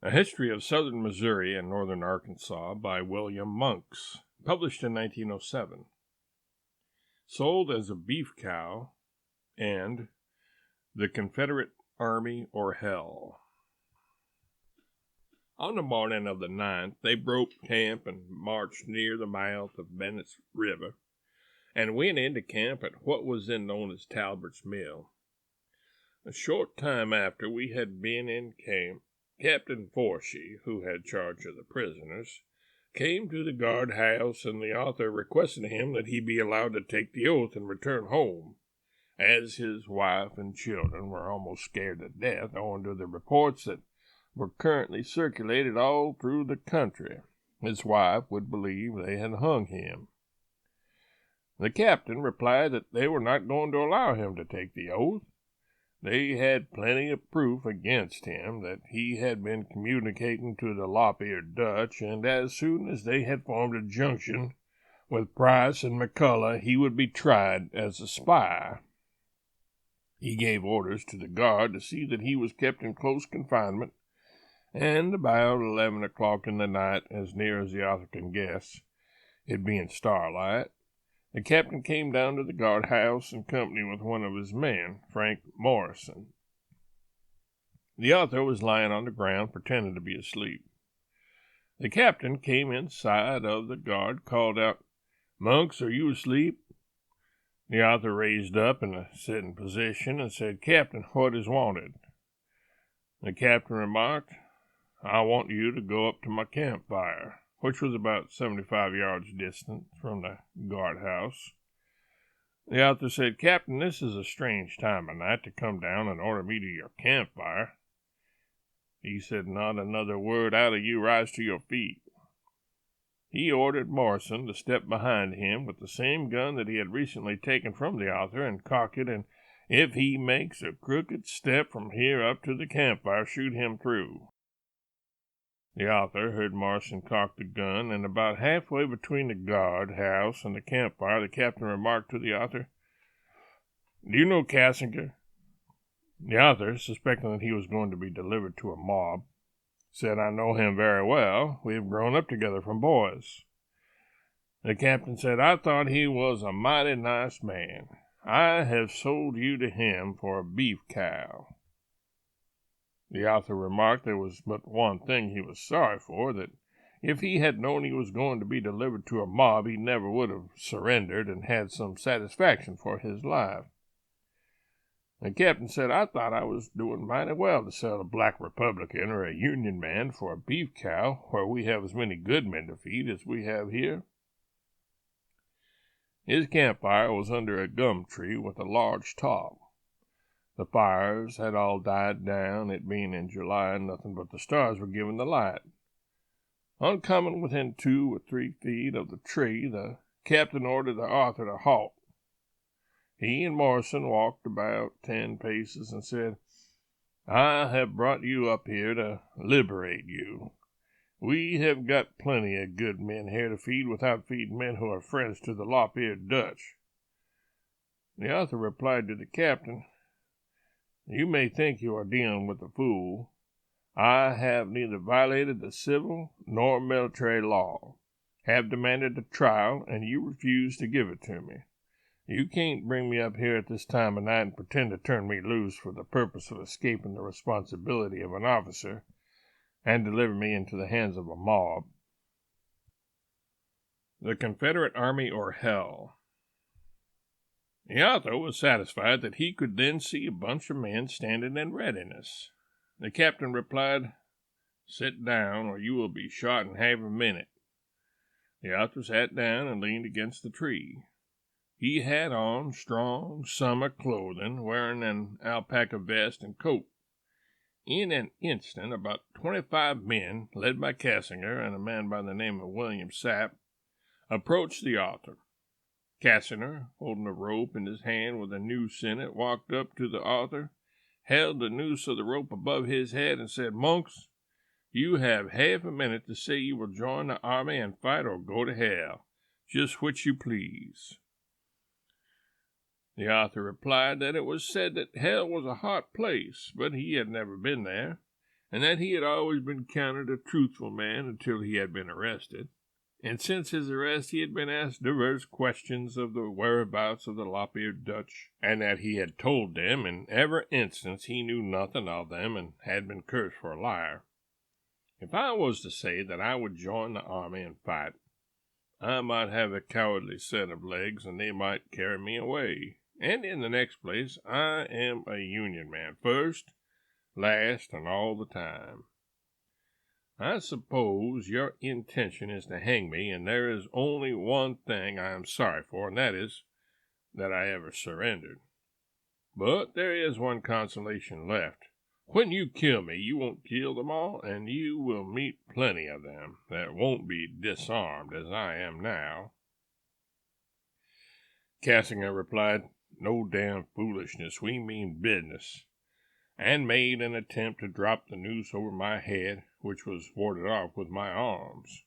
A History of Southern Missouri and Northern Arkansas by William Monks, published in 1907. Sold as a beef cow, and The Confederate Army or Hell. On the morning of the 9th, they broke camp and marched near the mouth of Bennett's River, and went into camp at what was then known as Talbert's Mill. A short time after we had been in camp, Captain Forshee, who had charge of the prisoners, came to the guard-house, and the author requested him that he be allowed to take the oath and return home, as his wife and children were almost scared to death owing to the reports that were currently circulated all through the country. His wife would believe they had hung him. The captain replied that they were not going to allow him to take the oath. They had plenty of proof against him that he had been communicating to the lop-eared Dutch, and as soon as they had formed a junction with Price and McCullough, he would be tried as a spy. He gave orders to the guard to see that he was kept in close confinement, and about 11 o'clock in the night, as near as the author can guess, it being starlight, the captain came down to the guard-house in company with one of his men, Frank Morrison. The author was lying on the ground, pretending to be asleep. The captain came inside of the guard, called out, "Monks, are you asleep?" The author raised up in a sitting position and said, "Captain, what is wanted?" The captain remarked, "I want you to go up to my campfire," which was about 75 yards distant from the guardhouse. The author said, "Captain, this is a strange time of night to come down and order me to your campfire." He said, "Not another word out of you, rise to your feet." He ordered Morrison to step behind him with the same gun that he had recently taken from the author and cock it, and if he makes a crooked step from here up to the campfire, shoot him through. The author heard Morrison cock the gun, and about halfway between the guard-house and the campfire, the captain remarked to the author, "Do you know Cassinger?" The author, suspecting that he was going to be delivered to a mob, said, "I know him very well. We have grown up together from boys." The captain said, "I thought he was a mighty nice man. I have sold you to him for a beef cow." The author remarked there was but one thing he was sorry for, that if he had known he was going to be delivered to a mob, he never would have surrendered and had some satisfaction for his life. The captain said, "I thought I was doing mighty well to sell a black Republican or a Union man for a beef cow, where we have as many good men to feed as we have here." His campfire was under a gum tree with a large top. The fires had all died down, it being in July, and nothing but the stars were giving the light. On coming within 2 or 3 feet of the tree, the captain ordered the author to halt. He and Morrison walked about 10 paces and said, "I have brought you up here to liberate you. We have got plenty of good men here to feed without feeding men who are friends to the lop-eared Dutch." The author replied to the captain, "You may think you are dealing with a fool. I have neither violated the civil nor military law, have demanded a trial, and you refuse to give it to me. You can't bring me up here at this time of night and pretend to turn me loose for the purpose of escaping the responsibility of an officer and deliver me into the hands of a mob." The Confederate Army or Hell. The author was satisfied that he could then see a bunch of men standing in readiness. The captain replied, "Sit down, or you will be shot in half a minute." The author sat down and leaned against the tree. He had on strong summer clothing, wearing an alpaca vest and coat. In an instant, about 25 men, led by Cassinger and a man by the name of William Sapp, approached the author. Cassinger, holding a rope in his hand with a noose in it, walked up to the author, held the noose of the rope above his head, and said, "Monks, you have half a minute to say you will join the army and fight or go to hell, just which you please." The author replied that it was said that hell was a hot place, but he had never been there, and that he had always been counted a truthful man until he had been arrested. And since his arrest he had been asked divers questions of the whereabouts of the lop-eared Dutch, and that he had told them in every instance he knew nothing of them and had been cursed for a liar. If I was to say that I would join the army and fight, I might have a cowardly set of legs and they might carry me away. And in the next place, I am a Union man, first, last, and all the time. I suppose your intention is to hang me, and there is only one thing I am sorry for, and that is that I ever surrendered. But there is one consolation left. When you kill me, you won't kill them all, and you will meet plenty of them that won't be disarmed as I am now. Cassinger replied, "No damn foolishness, we mean business," and made an attempt to drop the noose over my head, which was warded off with my arms.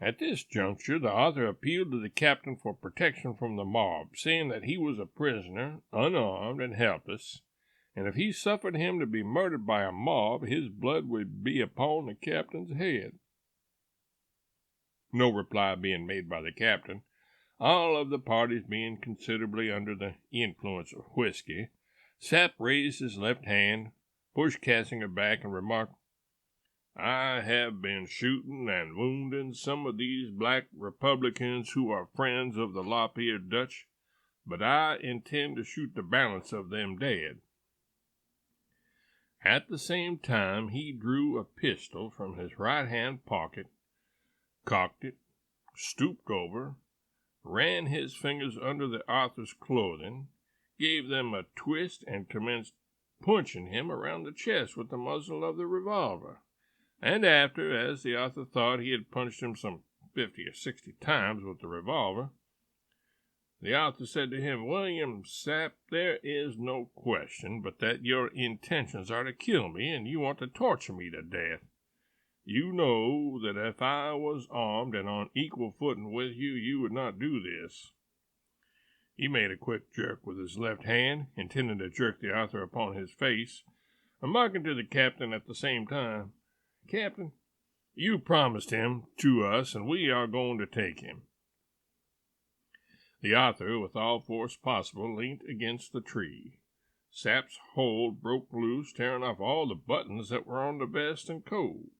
At this juncture, the author appealed to the captain for protection from the mob, saying that he was a prisoner, unarmed and helpless, and if he suffered him to be murdered by a mob, his blood would be upon the captain's head. No reply being made by the captain, all of the parties being considerably under the influence of whiskey, Sapp raised his left hand, pushed Cassinger back, and remarked, "I have been shooting and wounding some of these black Republicans who are friends of the lop-eared Dutch, but I intend to shoot the balance of them dead." At the same time he drew a pistol from his right-hand pocket, cocked it, stooped over, ran his fingers under the author's clothing, gave them a twist, and commenced punching him around the chest with the muzzle of the revolver. And after, as the author thought he had punched him some 50 or 60 times with the revolver, the author said to him, "William Sapp, there is no question but that your intentions are to kill me, and you want to torture me to death. You know that if I was armed and on equal footing with you, you would not do this." He made a quick jerk with his left hand, intending to jerk the author upon his face, remarking to the captain at the same time, "Captain, you promised him to us, and we are going to take him." The author, with all force possible, leant against the tree. Sapp's hold broke loose, tearing off all the buttons that were on the vest and coat.